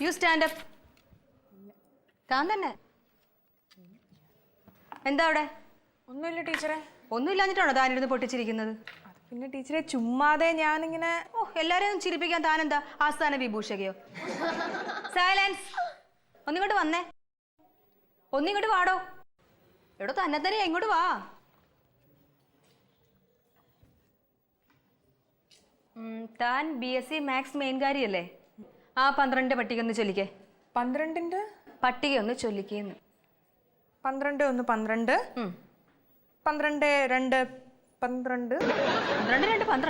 You stand up. താൻ തന്നെ. എന്താ അവിടെ? ഒന്നുമില്ല ടീച്ചറെ. ഒന്നുമില്ലാഞ്ഞിട്ടാണോ താനിരുന്ന് പൊട്ടിച്ചിരിക്കുന്നത്? പിന്നെ ടീച്ചറെ ചുമ്മാതെ ഞാനിങ്ങനെ എല്ലാരെയും ചിരിപ്പിക്കാൻ താനെന്താ ആസ്ഥാന വിഭൂഷകയോ? സൈലൻസ്. ഒന്നിങ്ങോട്ട് വന്നേ. ഒന്നിങ്ങോട്ട് വാടോ. എടോ തന്നെ തന്നെ എങ്ങോട്ട് വാ. താൻ BSc മാത്സ് മെയിൻകാരിയല്ലേ? ആ 12 പട്ടിക ഒന്ന് ചൊല്ലിക്കേ. 12 പട്ടിക ഒന്ന് ചൊല്ലിക്കേന്ന്. 12 1 12 12 2 12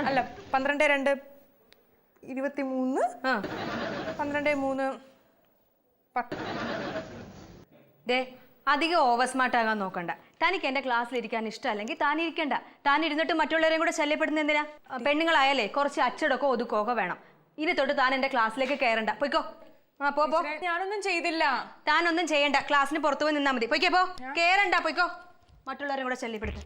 അല്ല 12 2 23 12 3 10. ദേ അധികം ഓവർ സ്മാർട്ട് ആകാൻ നോക്കണ്ട. തനിക്ക് എന്റെ ക്ലാസ്സിൽ ഇരിക്കാൻ ഇഷ്ടമല്ലെങ്കിൽ താൻ ഇരിക്കണ്ട. താൻ ഇരുന്നിട്ട് മറ്റുള്ളവരെയും കൂടെ ശല്യപ്പെടുന്ന എന്തിനാ? പെണ്ണുങ്ങളായാലേ കുറച്ച് അച്ചടക്കോ ഒതുക്കോ വേണം. ഇനി തൊട്ട് താൻ എന്റെ ക്ലാസ്സിലേക്ക് കയറണ്ട. പോയിക്കോ. പോ. ഞാനൊന്നും ചെയ്തില്ല. താനൊന്നും ചെയ്യണ്ട. ക്ലാസ്സിന് പുറത്തു പോയി നിന്നാ മതി. പോയിക്കോ. പോ. കേറണ്ട. പോയിക്കോ. മറ്റുള്ളവരെയും കൂടെ ശല്യപ്പെടുത്തും.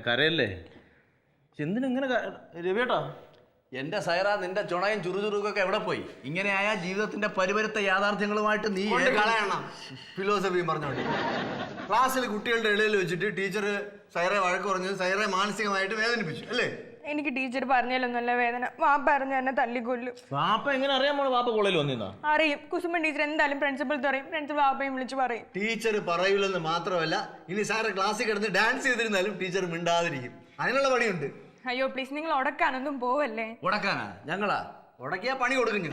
കരയല്ലേ? എന്തിനെങ്ങനെ രവിയേട്ടാ? എന്റെ സൈറ, നിന്റെ ചുണയും ചുറുചുറുക്കൊക്കെ എവിടെ പോയി? ഇങ്ങനെയായ ജീവിതത്തിന്റെ പരിപരുത്ത യാഥാർത്ഥ്യങ്ങളുമായിട്ട് നീ കളയണം. ഫിലോസഫി പറഞ്ഞോണ്ട് ക്ലാസ്സിൽ കുട്ടികളുടെ ഇടയിൽ വെച്ചിട്ട് ടീച്ചർ സൈറയെ വഴക്ക് പറഞ്ഞത് സൈറയെ മാനസികമായിട്ട് വേദനിപ്പിച്ചു അല്ലേ? എനിക്ക് ടീച്ചർ പറഞ്ഞാലൊന്നുമല്ല വേദന. വാപ്പ അറിഞ്ഞ എന്നെ തല്ലിക്കൊല്ലും. വാപ്പ എങ്ങനെ അറിയാൻ പോണ? വാപ്പ കോളേജിൽ വന്നിരുന്നാ? അറിയും. കുസുമൻ ടീച്ചർ എന്തായാലും പ്രിൻസിപ്പൽ പറയും. പ്രിൻസിപ്പൽ വാപ്പയും വിളിച്ചു പറയും. ടീച്ചർ പറയൂലെന്ന് മാത്രമല്ല, ഇനി സാറ് ക്ലാസ്സിൽ കിടന്ന് ഡാൻസ് ചെയ്തിരുന്നാലും ടീച്ചർ മിണ്ടാതിരിക്കും. അതിനുള്ള പണിയുണ്ട്. അയ്യോ പ്ലീസ്, നിങ്ങൾ ഉടക്കാനൊന്നും പോവല്ലേ. ഉടക്കാനാ? ഞങ്ങളാ ഉടക്കിയാ പണി കൊടുക്കും.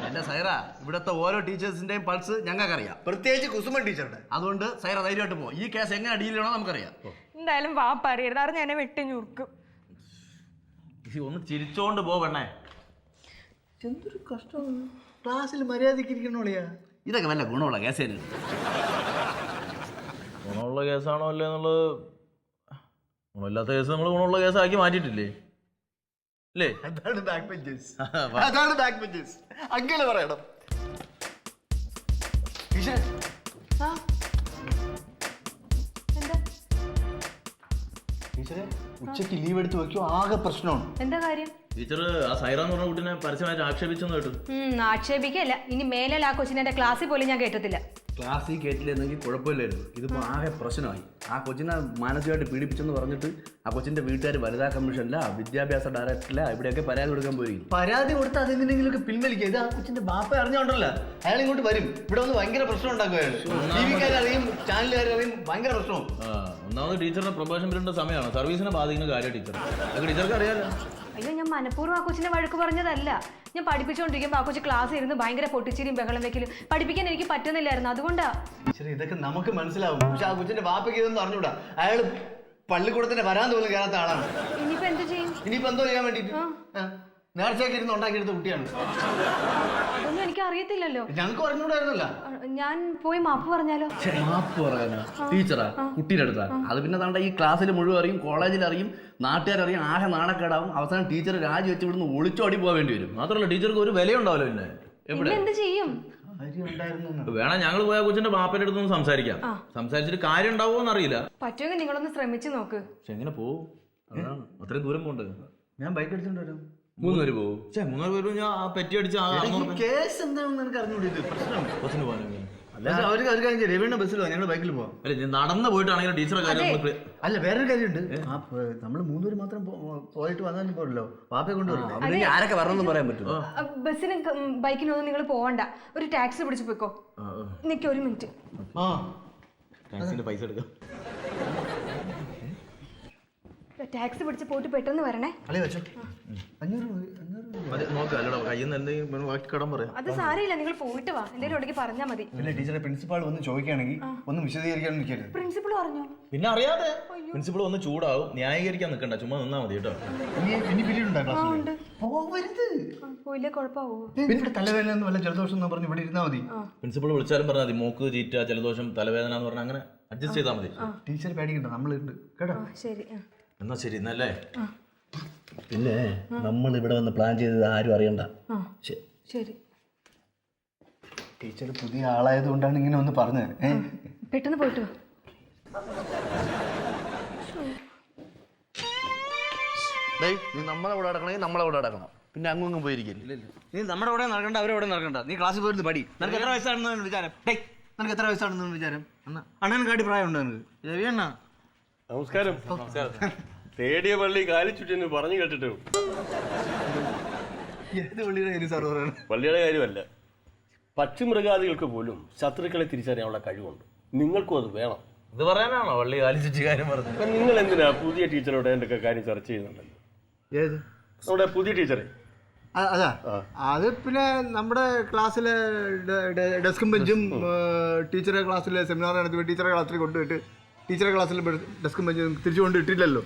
എന്റെ സൈറ, ഇവിടുത്തെ ഓരോ ടീച്ചേഴ്സിന്റെയും പൾസ് ഞങ്ങൾക്കറിയാം, പ്രത്യേകിച്ച് കുസുമൻ ടീച്ചറുടെ. അതുകൊണ്ട് സൈറ ധൈര്യമായിട്ട് പോകും. ഈ കേസ് എങ്ങനെ ഡീൽ ചെയ്യണോ നമുക്കറിയാം. എന്തായാലും വാപ്പ അറിയരുത്. അറിഞ്ഞ എന്നെ വെട്ടി ഞുറുക്കും. ഒന്ന് ചിരിച്ചോണ്ട് പോവണ്ണേ. എന്തൊരു കഷ്ടം. ക്ലാസ്സിൽ മര്യാദയ്ക്ക് ഇരിക്കണോളിയാ. ഇതൊക്കെ വല്ല ഗുണമുള്ള കേസ് തന്നെയാണ്. ഗുണമുള്ള കേസാണോ അല്ലേ എന്നുള്ളത്. ഗുണമില്ലാത്ത കേസ് നമ്മൾ ഗുണമുള്ള കേസാക്കി മാറ്റിയിട്ടില്ലേ? അല്ലേ? അതാണ് ബാക്ക് ബെഞ്ചേഴ്സ്. അതാണ് ബാക്ക് ബെഞ്ചേഴ്സ്. അങ്ങനെ പറയണം. ടീച്ചറെ, ഉച്ചയ്ക്ക് ലീവ് എടുത്ത് വെക്കോ, ആകെ പ്രശ്നമാണ്. എന്താ കാര്യം? ടീച്ചർ ആ സൈറ എന്ന് പറഞ്ഞ കുട്ടീനെ പരസ്യമായിട്ട് ആക്ഷേപിച്ചെന്ന് കേട്ടു. ആക്ഷേപിക്കല്ല. ഇനി മേലെ ആ കൊച്ചിനെ എന്റെ ക്ലാസ്സിൽ പോലും ഞാൻ കേട്ടത്തില്ല. ക്ലാസ്സിൽ കേട്ടില്ലെന്നെങ്കിൽ കുഴപ്പമില്ലായിരുന്നു. ഇതിപ്പോ ആകെ പ്രശ്നമായി. ആ കൊച്ചിനെ മാനസികമായിട്ട് പീഡിപ്പിച്ചെന്ന് പറഞ്ഞിട്ട് ആ കൊച്ചിന്റെ വീട്ടുകാർ വനിതാ കമ്മീഷനില, വിദ്യാഭ്യാസ ഡയറക്ടറില, ഇവിടെയൊക്കെ പരാതി കൊടുക്കാൻ പോയി. പരാതി കൊടുത്ത് അതെന്തിനെങ്കിലുമൊക്കെ പിൻവലിക്കുക. ഇത് ആ കൊച്ചിന്റെ ബാപ്പ അറിഞ്ഞോണ്ടല്ലോ. അയാൾ ഇങ്ങോട്ട് വരും. ഇവിടെ വന്ന് ഭയങ്കര പ്രശ്നം ഉണ്ടാക്കും. അയാൾ ടിവിക്കാരറിയും, ചാനലുകാരറിയും, ഭയങ്കര പ്രശ്നവും. ഒന്നാമത് ടീച്ചറിന്റെ പ്രൊബേഷൻ പീരീഡിന്റെ സമയമാണ്. സർവീസിനെ ബാധിക്കുന്ന കാര്യം ടീച്ചർ. അതൊക്കെ ടീച്ചർക്ക് അറിയാലോ. അയ്യോ, ഞാൻ മനഃപൂർവ്വം ആ കൊച്ചിനെ വഴക്ക് പറഞ്ഞതല്ല. ഞാൻ പഠിപ്പിച്ചുകൊണ്ടിരിക്കുമ്പോൾ ആ കൊച്ചു ക്ലാസ് ഇരുന്ന് ഭയങ്കര പൊട്ടിച്ചിരിയും ബഹളം വെക്കലും പഠിപ്പിക്കാൻ എനിക്ക് പറ്റുന്നില്ലായിരുന്നു. അതുകൊണ്ടാ. ഇതൊക്കെ നമുക്ക് മനസ്സിലാവും. പക്ഷെ ആ കൊച്ചിന്റെ ബാപ്പയ്ക്ക് ഇതൊന്നും അറിഞ്ഞൂടാ. അയാൾ പള്ളിക്കൂടത്തിന്റെ വരാൻ തോന്നുന്നു കയറാത്ത ആളാണ്. ഇനിയിപ്പോ എന്ത് ചെയ്യും? ഇനിയിപ്പോ എന്തോ ചെയ്യാൻ വേണ്ടിട്ട് നേർച്ചയൊക്കെ ഇരുന്ന് ഉണ്ടാക്കിയെടുത്ത കുട്ടിയാണ്. അതൊന്നും എനിക്ക് അറിയത്തില്ലല്ലോ. ഞങ്ങൾക്ക് പറഞ്ഞൂടായിരുന്നല്ലോ. ഞാൻ പോയി മാപ്പ് പറഞ്ഞാലോ? മാപ്പ് പറയാനാ? ടീച്ചറാ കുട്ടീൻ്റെ അടുത്താ? അത് പിന്നെ താണ്ട ഈ ക്ലാസ്സിൽ മുഴുവൻ അറിയും, കോളേജിൽ അറിയും, നാട്ടുകാരറിയും, ആകെ നാണക്കേടാവും. അവസാനം ടീച്ചർ രാജി വെച്ച് ഇവിടുന്ന് ഒളിച്ചോടി പോവേണ്ടി വരും. മാത്രമല്ല ടീച്ചർക്ക് ഒരു വിലയുണ്ടാവല്ലോ. പിന്നെ എവിടെ എന്ത് ചെയ്യും? വേണം ഞങ്ങൾ പോയാൽ കൊച്ചിന്റെ ബാപ്പയുടെ അടുത്തൊന്ന് സംസാരിക്കാം. സംസാരിച്ചിട്ട് കാര്യം ഉണ്ടാവുമോന്ന് അറിയില്ല. പറ്റുമെങ്കിൽ നിങ്ങളൊന്ന് ശ്രമിച്ചു നോക്ക്. പക്ഷെ എങ്ങനെ പോവും? അതാണ് അത്രയും ദൂരം പോണ്ട്. ഞാൻ ബൈക്ക് എടുത്തോണ്ട് വരാം. 3 പേര് പോവും. 3 പേര് ഞാൻ പെറ്റി അടിച്ച കേസ് എന്താണെന്ന് എനിക്ക് അറിഞ്ഞൂടെ. പ്രശ്നം ബസ്സിന് പോകാനൊക്കെ. അവർക്ക് കാര്യം രവിയുടെ ബസ്സിൽ പോവാം, ഞങ്ങൾ ബൈക്കിൽ പോവാം. അല്ല, നടന്ന് പോയിട്ടാണെങ്കിൽ ടീച്ചറെ കാര്യം. അല്ല, വേറൊരു കാര്യമുണ്ട്. നമ്മൾ 3 പേര് മാത്രം പോയിട്ട് വന്നാലും പോരല്ലോ. പാപ്പയെ കൊണ്ടുവരില്ലേ? ആരൊക്കെ വരണമെന്ന് പറയാൻ പറ്റുമോ? ബസ്സിന് ബൈക്കിനൊന്നും നിങ്ങൾ പോവണ്ട. ഒരു ടാക്സി പിടിച്ചു പോയിക്കോ. നിക്ക് ഒരു മിനിറ്റ്. ടാക്സിന്റെ പൈസ എടുക്കാം. ടാക്സി പിടിച്ച് പോയിട്ട് പെട്ടെന്ന് വരണേ. അത് സാരമില്ല, നിങ്ങൾ പോയിട്ട് വാ. എന്തെങ്കിലും ഇടയ്ക്ക് പറഞ്ഞാൽ മതി. പിന്നെ ടീച്ചറെ, പ്രിൻസിപ്പാൾ വന്ന് ചോദിക്കുകയാണെങ്കിൽ ഒന്ന് വിശദീകരിക്കാൻ നിൽക്കരുത്. പ്രിൻസിപ്പൾ പറഞ്ഞു. പിന്നെ അറിയാതെ പ്രിൻസിപ്പൾ ഒന്ന് ചൂടാവും. ന്യായീകരിക്കാൻ നിൽക്കണ്ട, ചുമ്മാ നിന്നാ മതി കേട്ടോ. പോയില്ലേ കുഴപ്പമാവോ? പിന്നെ തലവേദന എന്ന് വല്ല ജലദോഷം എന്ന് പറഞ്ഞ് ഇവിടെ ഇരുന്നാൽ മതി. പ്രിൻസിപ്പൾ വിളിച്ചാലും പറഞ്ഞാൽ മതി. മൂക്ക് ചീറ്റ, ജലദോഷം, തലവേദന എന്ന് പറഞ്ഞാൽ അങ്ങനെ അഡ്ജസ്റ്റ് ചെയ്താൽ മതി. ടീച്ചർ പേടിക്കണ്ട, നമ്മളുണ്ട് കേട്ടോ. ശരി. എന്നാ ശരി എന്നല്ലേ? പിന്നെ നമ്മൾ ഇവിടെ വന്ന് പ്ലാൻ ചെയ്തത് ആരും അറിയണ്ട. ശരി. ടീച്ചർ പുതിയ ആളായത് കൊണ്ടാണ് ഇങ്ങനെ ഒന്ന് പറഞ്ഞത്. പെട്ടെന്ന് പോയിട്ട് വാ. നീ നമ്മളെ കൂടെ നടക്കണമെങ്കിൽ നമ്മളെ കൂടെ നടക്കണം. പിന്നെ അങ്ങും പോയിരിക്കില്ല. നീ നമ്മുടെ കൂടെ നടക്കണ്ട, അവരോടെ നടക്കണ്ട. നീ ക്ലാസ്സിൽ പോയിരുന്ന് പഠി. നിനക്ക് എത്ര വയസ്സാണെന്ന് വിചാരം? നിനക്ക് എത്ര വയസ്സാണെന്ന് വിചാരം? അണ്ണൻ കാട്ടി പ്രായമുണ്ടോ നിനക്ക്? രവി അണ്ണ നമസ്കാരം. തേടിയ പള്ളി കാലിച്ചുറ്റെന്ന് പറഞ്ഞു കേട്ടിട്ടു. ഏത് പള്ളിയുടെ കാര്യം സാർ പറയണം? പള്ളിയുടെ കാര്യമല്ല, പക്ഷിമൃഗാദികൾക്ക് പോലും ശത്രുക്കളെ തിരിച്ചറിയാനുള്ള കഴിവുണ്ട്. നിങ്ങൾക്കും അത് വേണം. ഇത് പറയാനാണോ വള്ളി കാലിച്ചിട്ട് കാര്യം പറഞ്ഞത്? അപ്പം നിങ്ങൾ എന്തിനാ പുതിയ ടീച്ചറോട് എന്തൊക്കെ കാര്യം ചർച്ച ചെയ്യുന്നുണ്ടല്ലോ? ഏത് നമ്മുടെ പുതിയ ടീച്ചറെ? അതാ അത് പിന്നെ നമ്മുടെ ക്ലാസ്സിലെ ഡെസ്കും ബെഞ്ചും ടീച്ചറെ ക്ലാസ്സിലെ സെമിനാർ നടത്തി ടീച്ചറെ ക്ലാസ്സിൽ കൊണ്ടുപോയിട്ട് ടീച്ചറെ ക്ലാസ്സിൽ ഡെസ്കും ബെഞ്ചും തിരിച്ചു കൊണ്ടിട്ടില്ലല്ലോ.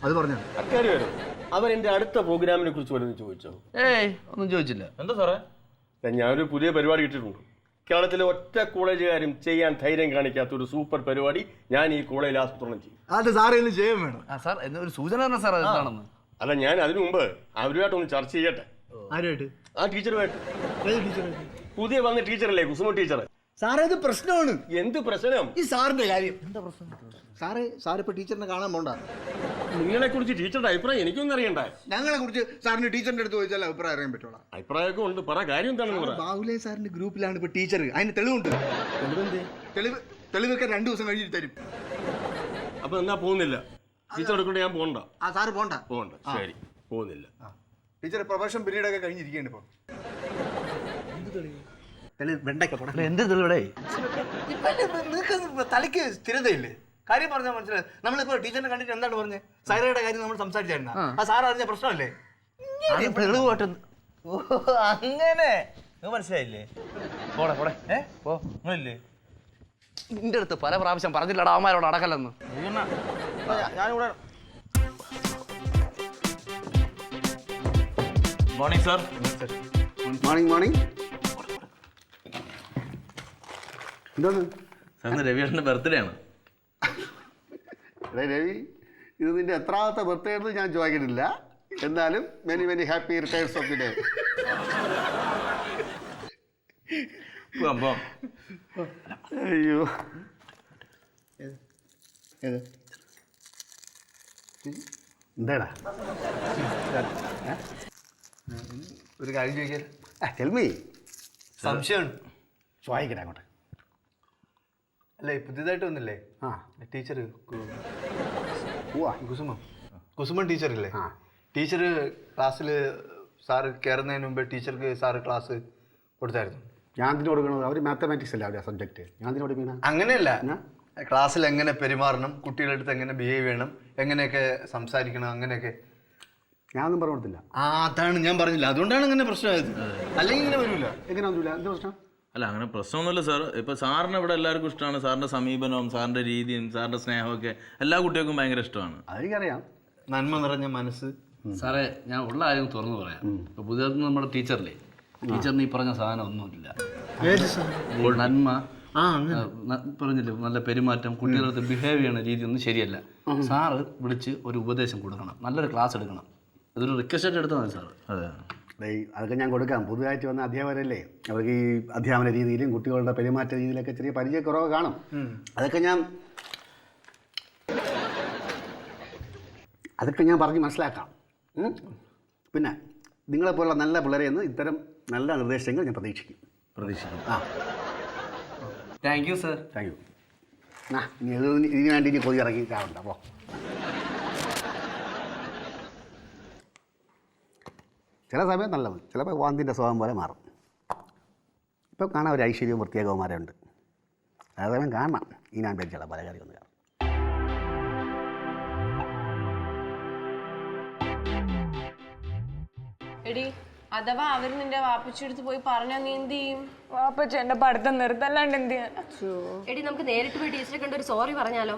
അത് പറഞ്ഞു അക്കാര്യം വരും. അവൻ എൻ്റെ അടുത്ത പ്രോഗ്രാമിനെ കുറിച്ച് വല്ലതും ചോദിച്ചോ? ഒന്നും ചോദിച്ചില്ല. എന്താ സാറേ? ഞാനൊരു പുതിയ പരിപാടി കിട്ടിയിട്ടുണ്ട്. കേരളത്തിലെ ഒറ്റ കോളേജുകാരും ചെയ്യാൻ ധൈര്യം കാണിക്കാത്ത ഒരു സൂപ്പർ പരിപാടി ഞാൻ ഈ കോളേജിൽ ആസൂത്രണം ചെയ്യും. അത് സാറേ ഇന്ന് ചെയ്യാൻ വേണം. സാർ ഒരു സൂചന പറഞ്ഞ സാർ എന്താണെന്ന്. അല്ല, ഞാൻ അതിനു മുമ്പ് അവരുമായിട്ടൊന്ന് ചർച്ച ചെയ്യട്ടെ. ആരുമായിട്ട്? ആ ടീച്ചറുമായിട്ട്. പുതിയ വന്ന ടീച്ചറല്ലേ, കുസുമ ടീച്ചർ. സാറേ ഇത് പ്രശ്നമാണ്. എന്ത് പ്രശ്നം? ഈ സാറിന്റെ കാര്യം എന്താ പ്രശ്നം? സാറിപ്പോ ടീച്ചറിനെ കാണാൻ പോണ്ട. നിങ്ങളെ കുറിച്ച് ടീച്ചറുടെ അഭിപ്രായം എനിക്കൊന്നും അറിയണ്ട. ഞങ്ങളെ കുറിച്ച് സാറിന് ടീച്ചറിന്റെ അടുത്ത് ചോദിച്ചാൽ അഭിപ്രായം അറിയാൻ പറ്റുള്ളൂ. അഭിപ്രായമൊക്കെ ഉണ്ട്, പറ കാര്യം എന്താണെന്ന് പറ. ബാഹുലേ സാറിന്റെ ഗ്രൂപ്പിലാണ് ഇപ്പൊ ടീച്ചർ. അതിന് തെളിവുണ്ട്. തെളിവൊക്കെ 2 ദിവസം കഴിഞ്ഞിട്ട് തരും. അപ്പൊ എന്നാ പോകുന്നില്ല? ടീച്ചർ എടുക്കൊണ്ട് ഞാൻ പോകണ്ട. സാറ് പോണ്ട. ശരി, പോകുന്നില്ല. ടീച്ചർ പ്രൊഫഷൻ പീരീഡ് ഒക്കെ കഴിഞ്ഞിരിക്കുകയാണ് ഇപ്പൊ. എന്ത് തെളിവിടെ? നിങ്ങൾക്ക് തലയ്ക്ക് സ്ഥിരതയില്ലേ? കാര്യം പറഞ്ഞാൽ മനസ്സിലായി. നമ്മളിപ്പോ ടീച്ചറിനെ കണ്ടിട്ട് എന്താണ് പറഞ്ഞത്? സൈറയുടെ കാര്യം നമ്മൾ സംസാരിച്ചായിരുന്നു. ആ സാർ അറിഞ്ഞ പ്രശ്നമല്ലേ? അങ്ങനെ മനസ്സിലായില്ലേ? പോടെ പോടെ പോയില്ലേ? നിന്റെ അടുത്ത് പല പ്രാവശ്യം പറഞ്ഞില്ലടാ അവന്മാരോട് അടക്കല്ലെന്ന്. ഞാനിവിടെ. Morning sir. മോർണിംഗ്. എന്താണ് സാറിന് രവിയേട്ടൻ്റെ ബർത്ത്ഡേ ആണ്. രവി, ഇത് നിന്റെ എത്രാമത്തെ ബർത്ത്ഡേ എന്ന് ഞാൻ ചോദിക്കുന്നില്ല. എന്നാലും many happy returns of the day. അയ്യോ, എന്താടാ ഒരു കാര്യം ചോദിക്കാൻ? ടെൽമി. സംശയമാണ്. ചോദിക്കട്ടെ അങ്ങോട്ട്. അല്ലേ പുതിയതായിട്ട് വന്നില്ലേ ടീച്ചർ? കുസുമൻ ടീച്ചറില്ലേ? ടീച്ചർ ക്ലാസ്സിൽ സാറ് കയറുന്നതിന് മുമ്പേ ടീച്ചർക്ക് സാറ് ക്ലാസ് കൊടുത്തായിരുന്നു. ഞാൻ ഇതിന് കൊടുക്കണത് അവർ മാത്തമാറ്റിക്സ് അല്ലേ അവിടെ സബ്ജക്റ്റ്. ഞാൻ ഇതിന് കൊടുക്കണ അങ്ങനെയല്ല. ക്ലാസ്സിൽ എങ്ങനെ പെരുമാറണം, കുട്ടികളുടെ അടുത്ത് എങ്ങനെ ബിഹേവ് ചെയ്യണം, എങ്ങനെയൊക്കെ സംസാരിക്കണം, അങ്ങനെയൊക്കെ ഞാനൊന്നും പറഞ്ഞു കൊടുത്തില്ല. അതാണ് ഞാൻ പറഞ്ഞില്ല. അതുകൊണ്ടാണ് ഇങ്ങനെ പ്രശ്നമായത്. അല്ലെങ്കിൽ ഇങ്ങനെ വരില്ല. എങ്ങനെ ഒന്നുമില്ല. എന്ത് പ്രശ്നം? അല്ല, അങ്ങനെ പ്രശ്നമൊന്നുമില്ല സാർ. ഇപ്പം സാറിന് ഇവിടെ എല്ലാവർക്കും ഇഷ്ടമാണ്. സാറിൻ്റെ സമീപനവും സാറിൻ്റെ രീതിയും സാറിൻ്റെ സ്നേഹമൊക്കെ എല്ലാ കുട്ടികൾക്കും ഭയങ്കര ഇഷ്ടമാണ്. അതെനിക്കറിയാം. നന്മ നിറഞ്ഞ മനസ്സ്. സാറേ, ഞാൻ ഉള്ള കാര്യം തുറന്നു പറയാം. ഇപ്പൊ പുതിയത് നമ്മുടെ ടീച്ചറില്ലേ, ടീച്ചറിന് ഈ പറഞ്ഞ സാധനം ഒന്നുമില്ല. നന്മ പറഞ്ഞില്ലേ, നല്ല പെരുമാറ്റം, കുട്ടികളുടെ ബിഹേവ് ചെയ്യണ രീതി ഒന്നും ശരിയല്ല. സാറ് വിളിച്ച് ഒരു ഉപദേശം കൊടുക്കണം, നല്ലൊരു ക്ലാസ് എടുക്കണം. ഇതൊരു റിക്വസ്റ്റ് ആയിട്ട് എടുത്താൽ മതി സാറ്. അതെ, അതൊക്കെ ഞാൻ കൊടുക്കാം. പുതുതായിട്ട് വന്ന അധ്യാപകരല്ലേ, അവർക്ക് ഈ അധ്യാപന രീതിയിലും കുട്ടികളുടെ പെരുമാറ്റ രീതിയിലൊക്കെ ചെറിയ പരിചയക്കുറവ് കാണും. അതൊക്കെ ഞാൻ പറഞ്ഞ് മനസ്സിലാക്കാം. പിന്നെ നിങ്ങളെപ്പോലുള്ള നല്ല പിള്ളേരെ നിന്ന് ഇത്തരം നല്ല നിർദ്ദേശങ്ങൾ ഞാൻ പ്രതീക്ഷിക്കും. Thank you sir. Thank you. ഇതിന് വേണ്ടി ഇനി കൊതി ഇറങ്ങി കാണണ്ട. അപ്പോൾ ചില സമയം നല്ലത്, ചിലപ്പോൾ വാന്തിൻ്റെ സ്വഭാവം പോലെ മാറും. ഇപ്പം കാണാൻ ഒരു ഐശ്വര്യവും പ്രത്യേകവുമാരുണ്ട്. അതേസമയം കാണണം ഈ ഞാൻ പേടിച്ചുള്ള പല കാര്യമൊന്നും കാണാം. എടി, അഥവാ അവർ നിന്റെ വാപ്പച്ചെടുത്ത് പോയി പറഞ്ഞാൽ നീ എന്ത് ചെയ്യും? വാപ്പച്ച എന്റെ പഠിത്തം നിർത്തല്ലാണ്ട് എന്ത് ചെയ്യാൻ? എടി, നമുക്ക് നേരിട്ട് പോയി ടീച്ചറെ കണ്ട് ഒരു സോറി പറഞ്ഞാലോ?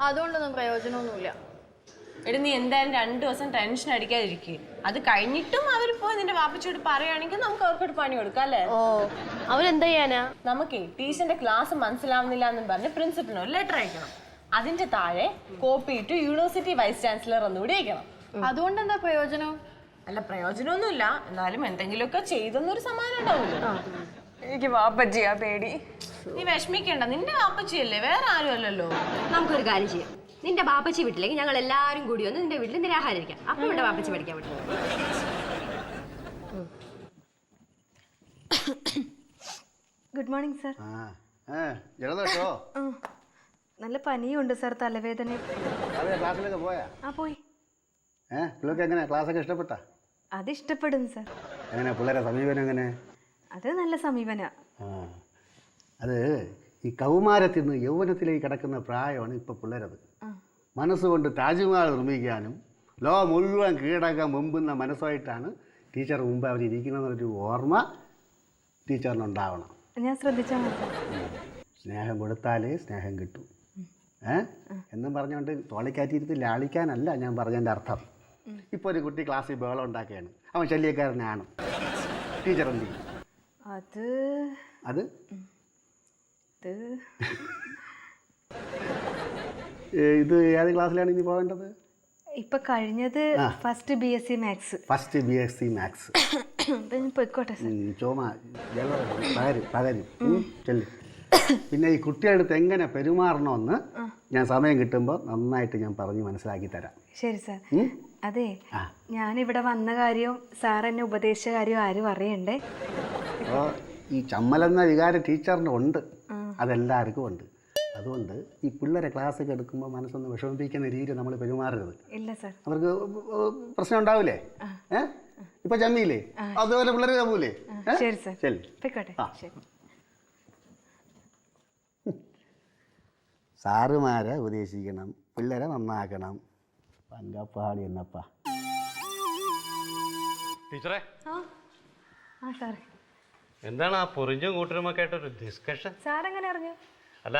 അതുകൊണ്ടൊന്നും പ്രയോജനമൊന്നുമില്ല. എടി, നീ എന്തായാലും 2 ദിവസം ടെൻഷൻ അടിക്കാതിരിക്കുക. അത് കഴിഞ്ഞിട്ടും അവർ പോയി നിന്റെ വാപ്പച്ചോട് പറയുകയാണെങ്കിൽ നമുക്ക് അവർക്കൊരു പണി കൊടുക്കാം, അല്ലേ? അവരെന്താ ചെയ്യാനാ? നമുക്കേ ടീച്ചറിന്റെ ക്ലാസ് മനസ്സിലാവുന്നില്ല എന്നും പറഞ്ഞ് പ്രിൻസിപ്പലിന് ഒരു ലെറ്റർ അയക്കണം. അതിന്റെ താഴെ copy to university vice chancellor എന്നുകൂടി വയ്ക്കണം. അതുകൊണ്ട് എന്താ പ്രയോജനം? അല്ല പ്രയോജനമൊന്നുമില്ല, എന്നാലും എന്തെങ്കിലുമൊക്കെ ചെയ്തെന്നൊരു സമ്മാനം ഉണ്ടാവില്ല. എനിക്ക് വാപ്പച്ചിയാ പേടി. നീ വിഷമിക്കണ്ട, നിന്റെ വാപ്പച്ചിയല്ലേ, വേറെ ആരും അല്ലല്ലോ. നമുക്കൊരു കാര്യം ചെയ്യാം. നിന്റെ ബാപ്പച്ചി വീട്ടിലേക്ക് ഞങ്ങൾ എല്ലാവരും കൂടി വന്ന് നിന്റെ വീട്ടിൽ നിരാഹാരം ഇരിക്കാം. അപ്പൊ ഇവിടെ ബാപ്പച്ചി പഠിക്കാൻ പറ്റും. Good morning sir. ജലദോഷോ? നല്ല പനിയുണ്ട് സർ, തലവേദന. ക്ലാസ്സിലൊക്കെ പോയാ? ആ പോയി. പിള്ളേർക്ക് എങ്ങനെ ക്ലാസ്സൊക്കെ ഇഷ്ടപ്പെട്ടാ? അത് ഇഷ്ടപ്പെടും സർ. എങ്ങനെ പിള്ളേരെ സമീപനം എങ്ങനെ? അത് നല്ല സമീപന. അത് ഈ കൗമാരത്തിൽ നിന്ന് യൗവനത്തിലേക്ക് കിടക്കുന്ന പ്രായമാണ് ഇപ്പോൾ പിള്ളേരത്. മനസ്സുകൊണ്ട് താജ്മഹൽ നിർമ്മിക്കാനും ലോകം മുഴുവൻ കീഴടക്കാൻ മുമ്പുന്ന മനസ്സായിട്ടാണ് ടീച്ചർ മുമ്പ് അവരിയ്ക്കുന്നതെന്നൊരു ഓർമ്മ ടീച്ചറിനുണ്ടാവണം. ഞാൻ ശ്രദ്ധിച്ചാൽ മതി. സ്നേഹം കൊടുത്താലേ സ്നേഹം കിട്ടും. എന്നും പറഞ്ഞുകൊണ്ട് തോളിക്കാറ്റിരുത്തി ലാളിക്കാനല്ല ഞാൻ പറഞ്ഞതിൻ്റെ അർത്ഥം. ഇപ്പോൾ ഒരു കുട്ടി ക്ലാസ്സിൽ ബഹളം ഉണ്ടാക്കുകയാണ്, അവൻ ശല്യക്കാരനാണ്. ടീച്ചർ എന്ത് ചെയ്യും? അത് ഇത് ഏത് ക്ലാസ്സിലാണ് ഇനി പോകേണ്ടത്? ഇപ്പൊ കഴിഞ്ഞത് first BSc maths. First BSc maths. പോയിക്കോട്ടെ സർ. ചുമ പകരും ചെല്ലു. പിന്നെ ഈ കുട്ടികളുടെ അടുത്ത് എങ്ങനെ പെരുമാറണമെന്ന് ഞാൻ സമയം കിട്ടുമ്പോൾ നന്നായിട്ട് ഞാൻ പറഞ്ഞ് മനസ്സിലാക്കി തരാം. ശരി സാർ. അതെ, ഞാനിവിടെ വന്ന കാര്യവും സാർ എന്നെ ഉപദേശിച്ച കാര്യവും ആരും അറിയണ്ടേ? അപ്പോൾ ഈ ചമ്മലെന്ന വികാരം ടീച്ചറിന് ഉണ്ട്, അതെല്ലാവർക്കും ഉണ്ട്. അതുകൊണ്ട് ഈ പിള്ളേരെ ക്ലാസ്സൊക്കെ എടുക്കുമ്പോൾ മനസ്സൊന്ന് വിഷമിപ്പിക്കുന്ന രീതി നമ്മൾ പെരുമാറരുത്. ഇല്ല സാർ. അവർക്ക് പ്രശ്നം ഉണ്ടാവില്ലേ? ഇപ്പൊ ചമ്മിയില്ലേ? അതുപോലെ പിള്ളേർ ചമ്മൂലേ? ശരി സാർ. ശരി, പോയിക്കോട്ടെ. ശരി. സാറുമാരെ ഉപദേശിക്കണം, പിള്ളേരെ നന്നാക്കണം. പങ്കപ്പാടി എന്നപ്പാ. ടീച്ചറെ, സാറേ എന്താണ് ആ പൊറിഞ്ചും കൂട്ടരുമൊക്കെ ആയിട്ടൊരു ഡിസ്കഷൻ? സാർ എങ്ങനെ അറിഞ്ഞു? അല്ല,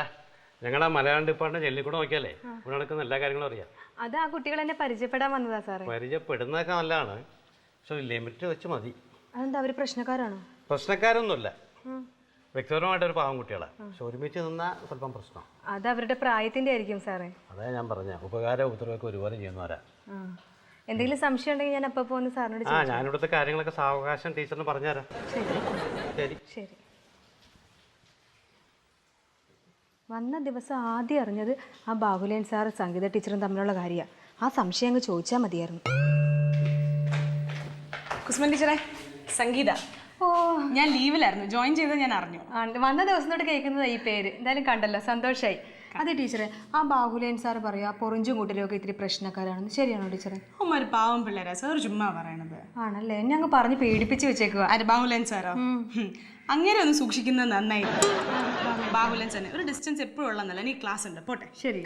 ഞങ്ങളുടെ മലയാളം ഡിപ്പാർട്ട്മെന്റ് ചെല്ലിക്കൂടെ നോക്കിയാലേ ഇവിടെ നടക്കുന്ന എല്ലാ കാര്യങ്ങളും അറിയാം. അത് ആ കുട്ടികൾ എന്നെ പരിചയപ്പെടാൻ വന്നതാ സാറേ. പരിചയപ്പെടുന്നതൊക്കെ നല്ലതാണ്, പക്ഷെ ലിമിറ്റ് വെച്ച് മതി. അതെന്താ, അവര് പ്രശ്നക്കാരാണോ? പ്രശ്നക്കാരൊന്നുമില്ല, വ്യക്തിപരമായിട്ടൊരു പാവം കുട്ടികളാണ്. പക്ഷെ ഒരുമിച്ച് നിന്നാൽ സ്വല്പം പ്രശ്നം. അത് അവരുടെ പ്രായത്തിന്റെ ആയിരിക്കും സാറേ. അതാ ഞാൻ പറഞ്ഞ ഉപകാരം ഉപദ്രവമൊക്കെ ഒരുപോലെ ചെയ്യുന്നവരാ. എന്തെങ്കിലും സംശയം ഉണ്ടെങ്കിൽ ഞാൻ അപ്പൊ പോന്ന് സാറിനോട് ചോദിക്കാം. ഞാനിവിടുത്തെ കാര്യങ്ങളൊക്കെ സാവകാശം ടീച്ചറിന് പറഞ്ഞുതരാം. ശരി ശരി. വന്ന ദിവസം ആദ്യം അറിഞ്ഞത് ആ ബാഹുലേൻ സാർ സംഗീത ടീച്ചറും തമ്മിലുള്ള കാര്യമാണ്. ആ സംശയം അങ്ങ് ചോദിച്ചാൽ മതിയായിരുന്നു. കുസുമൻ ടീച്ചറെ, സംഗീത. ഞാൻ ലീവിലായിരുന്നു, ജോയിൻ ചെയ്തത് ഞാൻ അറിഞ്ഞു. വന്ന ദിവസം തൊട്ട് കേൾക്കുന്നത് ഈ പേര്. എന്തായാലും കണ്ടല്ലോ, സന്തോഷമായി. അതെ ടീച്ചറെ, ആ ബാഹുലേൻ സാർ പറയാ പൊറിഞ്ചും കൂട്ടരൊക്കെ ഇത്തിരി പ്രശ്നക്കാരാണെന്ന്. ശരിയാണോ ടീച്ചറെ? ഒരു പാവം പിള്ളേരാ സാർ ചുമ്മാ പറയണത്. ആണല്ലേ, എന്നെ അങ്ങ് പറഞ്ഞ് പേടിപ്പിച്ച് വെച്ചേക്കുക. ബാഹുലേൻ സാറോ? അങ്ങനെ ഒന്ന് സൂക്ഷിക്കുന്നത് നന്നായിരുന്നു. ബാഹുലേൻ സാറിന് ഒരു ഡിസ്റ്റൻസ് എപ്പോഴും ഉള്ളതല്ല. നീ ക്ലാസ് ഉണ്ട്, പോട്ടെ. ശരി.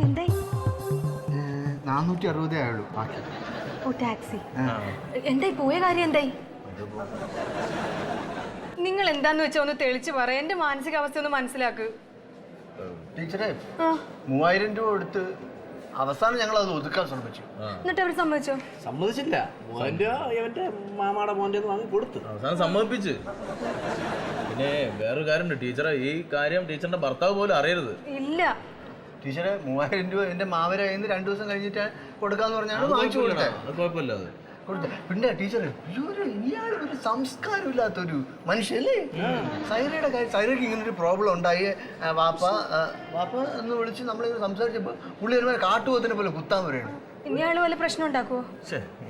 എന്തായി? 460 ആയുള്ളൂ ബാക്കി. ഓ, ടാക്സി. എന്തായി, പോയ കാര്യം എന്തായി? നിങ്ങൾ എന്താന്ന് വെച്ചാൽ ഒന്ന് തെളിച്ച് പറ, എന്റെ മാനസികാവസ്ഥ ഒന്ന് മനസ്സിലാക്ക്. ടീച്ചറെ, 3000 രൂപ കൊടുത്ത് അവസാനം ഞങ്ങൾ അത് ഒതുക്കാൻ ശ്രമിച്ചു. എന്നിട്ട് അവർ സമ്മതിച്ചോ? സമ്മതിച്ചില്ല. 3000 രൂപ ഇവന്റെ മാമാടെ മോന്റെ വാങ്ങി കൊടുത്തു. അവസാനം സമ്മതിപ്പിച്ച്. പിന്നെ വേറൊരു കാര്യമുണ്ട് ടീച്ചറെ, ഈ കാര്യം ടീച്ചറിന്റെ ഭർത്താവ് പോലും അറിയരുത്. ഇല്ല ടീച്ചറെ, 3000 രൂപ എന്റെ മാവരെ 2 ദിവസം കഴിഞ്ഞിട്ട് കൊടുക്കാന്ന് പറഞ്ഞാണ് വാങ്ങിച്ചു കൊടുത്തത്. അത് കുഴപ്പമില്ല, അത് പിന്നെ ടീച്ചറെ, ഇയാൾ ഒരു സംസ്കാരമില്ലാത്തൊരു മനുഷ്യല്ലേ? സൈറയുടെ കാര്യം, സൈറയ്ക്ക് ഇങ്ങനൊരു പ്രോബ്ലം ഉണ്ടായി. വാപ്പ എന്ന് വിളിച്ച് നമ്മൾ സംസാരിച്ചപ്പോൾ പുള്ളി ഒരുമാതിരി കാട്ടുപോത്തിനെ പോലെ കുത്താൻ വരെയാണ്. ഇനിയാള് വല്ല പ്രശ്നം ഉണ്ടാക്കുവോ?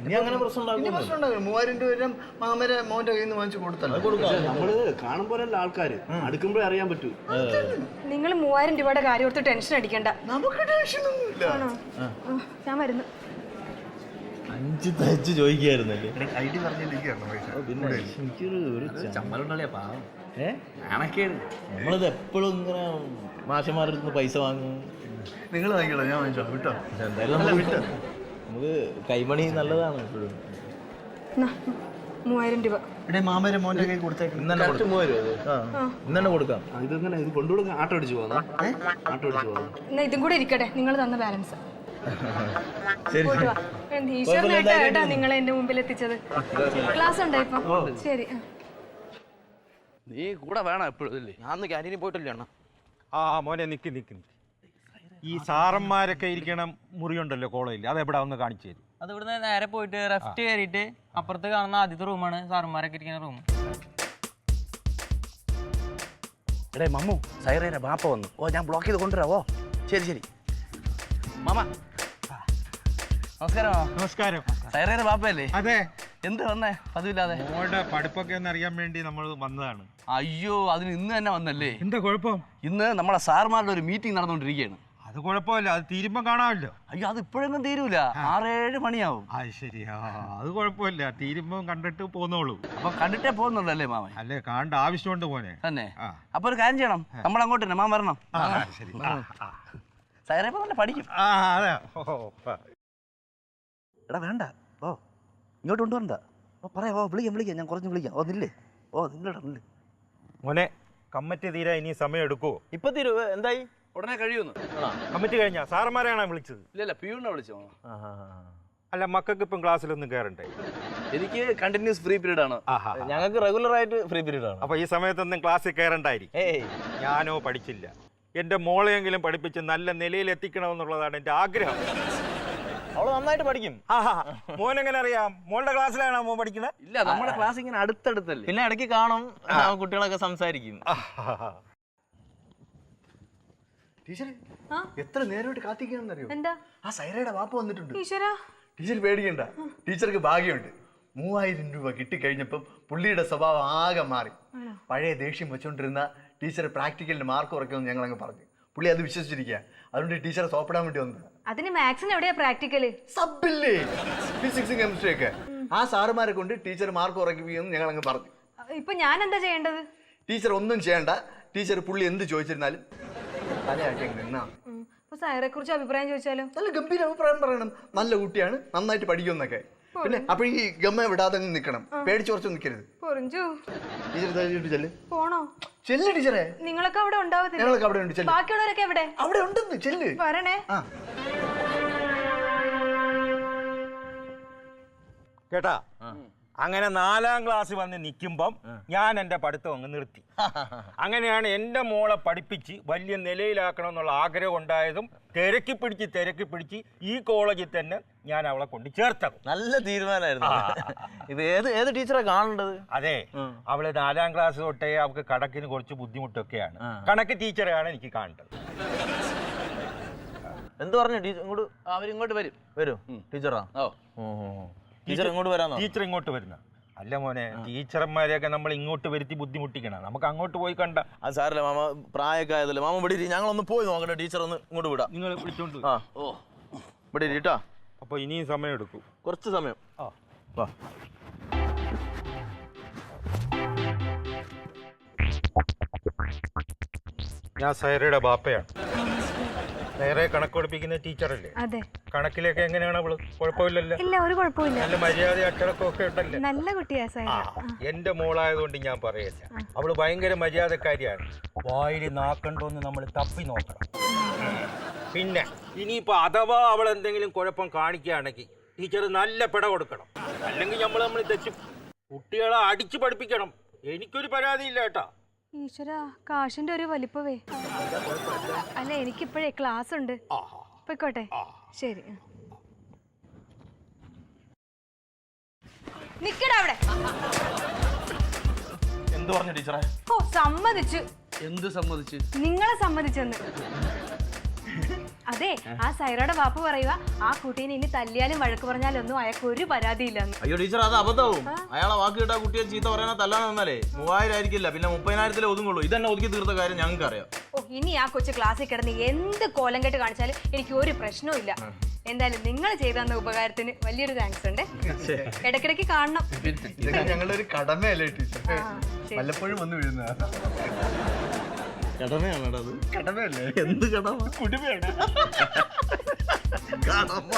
ഇനി അങ്ങനെ പ്രശ്നം ഇനി പ്രശ്നം ഉണ്ടാവില്ല. 3000 രൂപ മാമരെ മോന്റെ കയ്യിൽ നിന്ന് വാങ്ങിച്ചു കൊടുത്തല്ലോ. നമ്മള് കാണുമ്പോഴല്ല ആൾക്കാര്, അടുക്കുമ്പോഴേ അറിയാൻ പറ്റൂ. നിങ്ങൾ 3000 രൂപയുടെ കാര്യം ഓർത്ത് ടെൻഷൻ അടിക്കണ്ട. നമുക്ക് ടെൻഷനൊന്നുമില്ല. ഞാൻ വരുന്നു. 5 തയ്ച്ച് ചോദിക്കായിരുന്നല്ലേ? ഐഡി പറഞ്ഞിരിക്കുകയാണ് പൈസ. എനിക്കൊരു ചമ്മലുണ്ടല്ലേ പാവം. നമ്മളിത് എപ്പോഴും ഇങ്ങനെ മാഷന്മാരുടെ പൈസ വാങ്ങും. നിങ്ങൾ വാങ്ങിക്കോളൂ, ഞാൻ വാങ്ങിച്ചോ. വിട്ടോ? എന്തായാലും നമുക്ക് കൈമണി നല്ലതാണ് എപ്പോഴും. 3000 രൂപ ഇവിടെ മാമരെ മോന്റെ കയ്യിൽ കൊടുത്തേക്കും. ഇന്നെ കൊടുക്കാം. ഇതെങ്ങനെ ഇത് കൊണ്ടുകൊടുക്കാൻ? ആട്ടോ അടിച്ചു പോകാം. ആട്ടോ അടിച്ചു പോകാം. എന്നാ ഇതും കൂടെ ഇരിക്കട്ടെ, നിങ്ങൾ തന്ന ബാലൻസ്. പോയിട്ട് വാ. ഈശ്വരനായിട്ടാ നിങ്ങളെ എന്റെ മുമ്പിൽ എത്തിച്ചത്. ക്ലാസ് ഉണ്ടോ ഇപ്പൊ? ശരി. നീ കൂടെ വേണം എപ്പോഴും ഇല്ലേ? ഞാൻ ക്യാൻറ്റീനിൽ പോയിട്ടില്ല അണ്ണ. മോനെ നിക്ക് ഈ സാറന്മാരൊക്കെ ഇരിക്കണ മുറിയുണ്ടല്ലോ കോളേജിൽ, അതെവിടാ ഒന്ന് കാണിച്ചു തരും? അത് ഇവിടുന്ന് നേരെ പോയിട്ട് ലെഫ്റ്റ് കയറിയിട്ട് അപ്പുറത്ത് കാണുന്ന ആദ്യത്തെ റൂമാണ് സാറന്മാരൊക്കെ ഇരിക്കുന്ന റൂം. എടേ മമ്മു, സൈറേനെ ബാപ്പ വന്നു. ഓ ഞാൻ ബ്ലോക്ക് ചെയ്ത് കൊണ്ടുവരാവോ? ശരി മാമ. നമസ്കാരം. നമസ്കാരം. സൈറേനെ ബാപ്പയല്ലേ? അതെ. എന്ത് വന്നേ പതിവില്ലാതെ? മോളുടെ പഠിപ്പൊക്കെ ഒന്ന് അറിയാൻ വേണ്ടി നമ്മൾ വന്നതാണ്. അയ്യോ, അതിന് ഇന്ന് തന്നെ വന്നല്ലേ? എന്താ കുഴപ്പം? ഇന്ന് നമ്മളെ സാർമാരുടെ ഒരു മീറ്റിംഗ് നടന്നുകൊണ്ടിരിക്കുകയാണ്. അത് കുഴപ്പമില്ല, അത് തീരുമ്പോൾ കാണാമല്ലോ. അയ്യോ, അത് ഇപ്പോഴൊന്നും തീരൂല, 6-7 മണിയാവും. അത് ശരി. അത് കുഴപ്പമില്ല, തീരുമ്പോൾ കണ്ടിട്ട് പോന്നോളൂ. അപ്പൊ കണ്ടിട്ടേ പോകുന്നുള്ളല്ലേ മാമൻ? അല്ലേ, കാണേണ്ട ആവശ്യമുണ്ട് മോനെ. തന്നെ. അപ്പൊ ഒരു കാര്യം ചെയ്യണം, നമ്മൾ അങ്ങോട്ട് തന്നെ മാമ വരണം. ശരി. സൈറേ നല്ല പഠിക്കും. അതെ. എടാ വേണ്ട, ഓ ഇങ്ങോട്ട് കൊണ്ടുവരണ്ട. ഓ പറയാം, ഓ വിളിക്കാം, ഞാൻ കുറച്ച് വിളിക്കാം. ഓ നില്ലേ, ഓ നില്ലേ മോനെ. കമ്മിറ്റി തീരാ ഇനി സമയം എടുക്കുവോ? ഇപ്പൊ തീരുവ. എന്തായി? ഉടനെ കഴിയുന്നു. കമ്മിറ്റി കഴിഞ്ഞാ സാറന്മാരെയാണോ വിളിച്ചത്? ഇല്ലല്ല, പിയൂണിനെ വിളിച്ചോ. അല്ല, മക്കൾക്ക് ഇപ്പം ക്ലാസ്സിലൊന്നും കയറണ്ടേ? എനിക്ക് കണ്ടിന്യൂസ് ഫ്രീ പീരീഡ് ആണ്. ഞങ്ങൾക്ക് റെഗുലർ ആയിട്ട് ഫ്രീ പീരീഡ് ആണ്. അപ്പൊ ഈ സമയത്തൊന്നും ക്ലാസ്സിൽ കയറണ്ടായിരിക്കും. ഞാനോ പഠിച്ചില്ല. എന്റെ മോളെയെങ്കിലും പഠിപ്പിച്ച് നല്ല നിലയിൽ എത്തിക്കണമെന്നുള്ളതാണ് എന്റെ ആഗ്രഹം. അവള് നന്നായിട്ട് പഠിക്കും. മോനെങ്ങനെ അറിയാം? മോളുടെ ക്ലാസ്സിലാണോ മോൻ പഠിക്കുന്നത്? ഇല്ല, നമ്മുടെ ക്ലാസ് ഇങ്ങനെ അടുത്തടുത്തല്ലേ. പിന്നെ ഇടയ്ക്ക് കാണും, കുട്ടികളൊക്കെ സംസാരിക്കും. ടീച്ചറെ, എത്ര നേരമായിട്ട് കാത്തിരിക്കാന്നറിയോ? എന്താ? ആ സൈറയുടെ വാപ്പ വന്നിട്ടുണ്ട്. ഈശ്വരാ, ടീച്ചർ പേടിക്കണ്ട, ടീച്ചർക്ക് ഭാഗ്യമുണ്ട്. 3000 രൂപ കിട്ടിക്കഴിഞ്ഞപ്പം പുള്ളിയുടെ സ്വഭാവം ആകെ മാറി. പഴയ ദേഷ്യം വെച്ചോണ്ടിരുന്ന ടീച്ചർ പ്രാക്ടിക്കലിന് മാർക്ക് കുറയ്ക്കുമെന്ന് ഞങ്ങൾ അങ്ങ് പറഞ്ഞു. പുള്ളി അത് വിശ്വസിച്ചിരിക്കുക. അതുകൊണ്ട് ടീച്ചറെ സോപ്പിടാൻ വേണ്ടി വന്നത്. അതിന് മാത്സിന് എവിടെയാ പ്രാക്ടിക്കല്? സബില്ലേ, ഫിസിക്സും കെമിസ്ട്രി ഒക്കെ. ആ സാറുമാരെ കൊണ്ട് ടീച്ചർ മാർക്ക് കുറയ്ക്കുമെന്ന് ഞങ്ങൾ അങ്ങ് പറഞ്ഞു. ഇപ്പൊ ഞാൻ എന്താ ചെയ്യേണ്ടത്? ടീച്ചർ ഒന്നും ചെയ്യണ്ട. ടീച്ചർ പുള്ളി എന്ത് ചോദിച്ചിരുന്നാലും തലയാട്ടി നിന്നാ. അപ്പൊ സൈറെ കുറിച്ച് അഭിപ്രായം ചോദിച്ചാലോ? നല്ല ഗംഭീര അഭിപ്രായം പറയണം. നല്ല കുട്ടിയാണ്, നന്നായിട്ട് പഠിക്കുമെന്നൊക്കെ. പിന്നെ അപ്പൊ ഈ ഗമ്മ വിടാതെ നിൽക്കണം, പേടിച്ച് കുറച്ച് നിൽക്കരുത്. ടീച്ചർ ചെല്ല്. പോണോ? ചെല്ല് ടീച്ചറെ. നിങ്ങളൊക്കെ അവിടെ ഉണ്ടാവത്തില്ല? ഞങ്ങളൊക്കെ അവിടെ ഉണ്ട്. ചെല്ല്. ബാക്കിയുള്ളവരൊക്കെ എവിടെ? അവിടെ ഉണ്ടെന്ന്. ചെല്ല്. വരണേ. കേട്ടാ, അങ്ങനെ 4ാം ക്ലാസ് വന്ന് നിൽക്കുമ്പം ഞാൻ എൻ്റെ പഠിത്തം അങ്ങ് നിർത്തി. അങ്ങനെയാണ് എൻ്റെ മോളെ പഠിപ്പിച്ച് വലിയ നിലയിലാക്കണം എന്നുള്ള ആഗ്രഹം ഉണ്ടായതും തിരക്കി പിടിച്ച് ഈ കോളേജിൽ തന്നെ ഞാൻ അവളെ കൊണ്ട് ചേർത്തത്. നല്ല തീരുമാനമായിരുന്നു. ഇത് ഏത് ടീച്ചറെ കാണേണ്ടത്? അതെ, അവള് 4ാം ക്ലാസ് തൊട്ടേ അവൾക്ക് കണക്കിന് കുറച്ച് ബുദ്ധിമുട്ടൊക്കെയാണ്. കണക്ക് ടീച്ചറെയാണ് എനിക്ക് കാണേണ്ടത്. എന്ത് പറഞ്ഞു? ഇങ്ങോട്ട് അവരിങ്ങോട്ട് വരും. ടീച്ചറാ? ടീച്ചർ ഇങ്ങോട്ട് വരാന്നോ? ടീച്ചർ ഇങ്ങോട്ട് വരുന്ന അല്ല മോനെ, ടീച്ചർമാരെയൊക്കെ നമ്മൾ ഇങ്ങോട്ട് വരുത്തി ബുദ്ധിമുട്ടിക്കണം. നമുക്ക് അങ്ങോട്ട് പോയി കണ്ട. അത് സാരല്ല മാമ, പ്രായമൊക്കെ ആയതല്ലേ മാമ. ഇവിടെ ഞങ്ങളൊന്ന് പോയി നോക്കട്ടെ. ടീച്ചർ ഒന്ന് ഇങ്ങോട്ട് വിടാം. നിങ്ങൾ വിളിച്ചോണ്ട് ഇവിടെ ഇരിട്ടാ. അപ്പൊ ഇനിയും സമയം എടുക്കും, കുറച്ച് സമയം. വാ. ഞാൻ സൈറയുടെ ബാപ്പയാണ്. നേരെ കണക്ക് പഠിപ്പിക്കുന്ന ടീച്ചറല്ലേ? അതെ. കണക്കിലൊക്കെ എങ്ങനെയാണ് അവള്? കുഴപ്പമില്ലല്ലോ? ഇല്ല, ഒരു കുഴപ്പമില്ല. നല്ല മര്യാദ അച്ചടക്കമൊക്കെ ഉണ്ടല്ലേ? നല്ല കുട്ടിയാ സൈറ. എന്റെ മോളായതുകൊണ്ട് ഞാൻ പറയല്ല, അവള് ഭയങ്കര മര്യാദക്കാരിയാണ്. വായിൽ നാക്കണ്ടോന്ന് നമ്മൾ തപ്പി നോക്കണം. പിന്നെ ഇനിയിപ്പോ അഥവാ അവൾ എന്തെങ്കിലും കുഴപ്പം കാണിക്കുകയാണെങ്കിൽ ടീച്ചർ നല്ല പിട കൊടുക്കണം. അല്ലെങ്കിൽ നമ്മൾ തെറ്റും. കുട്ടികളെ അടിച്ചു പഠിപ്പിക്കണം. എനിക്കൊരു പരാതിയില്ല കേട്ടാ. ഈശ്വരാ, കാശിന്റെ ഒരു വലിപ്പവേ. അല്ല, എനിക്കിപ്പോഴേ ക്ലാസ് ഉണ്ട്. പോയിക്കോട്ടെ. ശരി. നിക്കടാ അവിടെ. എന്ത് പറഞ്ഞു ടീച്ചറെ? ഓ, സമ്മതിച്ചു. എന്ത് സമ്മതിച്ച്? നിങ്ങളെ സമ്മതിച്ചെന്ന്. അതെ, ആ സൈറയുടെ വാപ്പ് പറയുക, ആ കുട്ടീനെ ഇനി തല്ലിയാലും വഴക്ക് പറഞ്ഞാലും ഒന്നും അയാൾക്ക് ഒരു പരാതിയില്ലെന്ന്. അയ്യോ ടീച്ചർ, അത് അബദ്ധവും. അയാളെ വാക്ക് കേട്ടാ കുട്ടിയെ ചീത്ത പറയാനാ തല്ലാൻ നിന്നാലേ 3000 ആയിരിക്കില്ല, പിന്നെ 30,000 ഒതുങ്ങുള്ളൂ. ഇതന്നെ ഒതുക്കി തീർത്ത കാര്യം ഞങ്ങൾക്ക് അറിയാം. ഓ, ഇനി ആ കൊച്ചു ക്ലാസ്സിൽ കിടന്ന് എന്ത് കോലം കെട്ട് കാണിച്ചാലും എനിക്ക് ഒരു പ്രശ്നവും ഇല്ല. എന്തായാലും നിങ്ങൾ ചെയ്തു തന്ന ഉപകാരത്തിന് വലിയൊരു താങ്ക്സ് ഉണ്ട്. ഇടയ്ക്കിടയ്ക്ക് കാണണം. ഇതൊക്കെ ഞങ്ങളുടെ ഒരു കടമയല്ലേ ടീച്ചർ? വല്ലപ്പോഴും വന്ന് വീഴുന്ന കടമയാണോ അത്? കടമയല്ലേ? എന്ത് കടമ? കുടുമയാണ്. കടമ.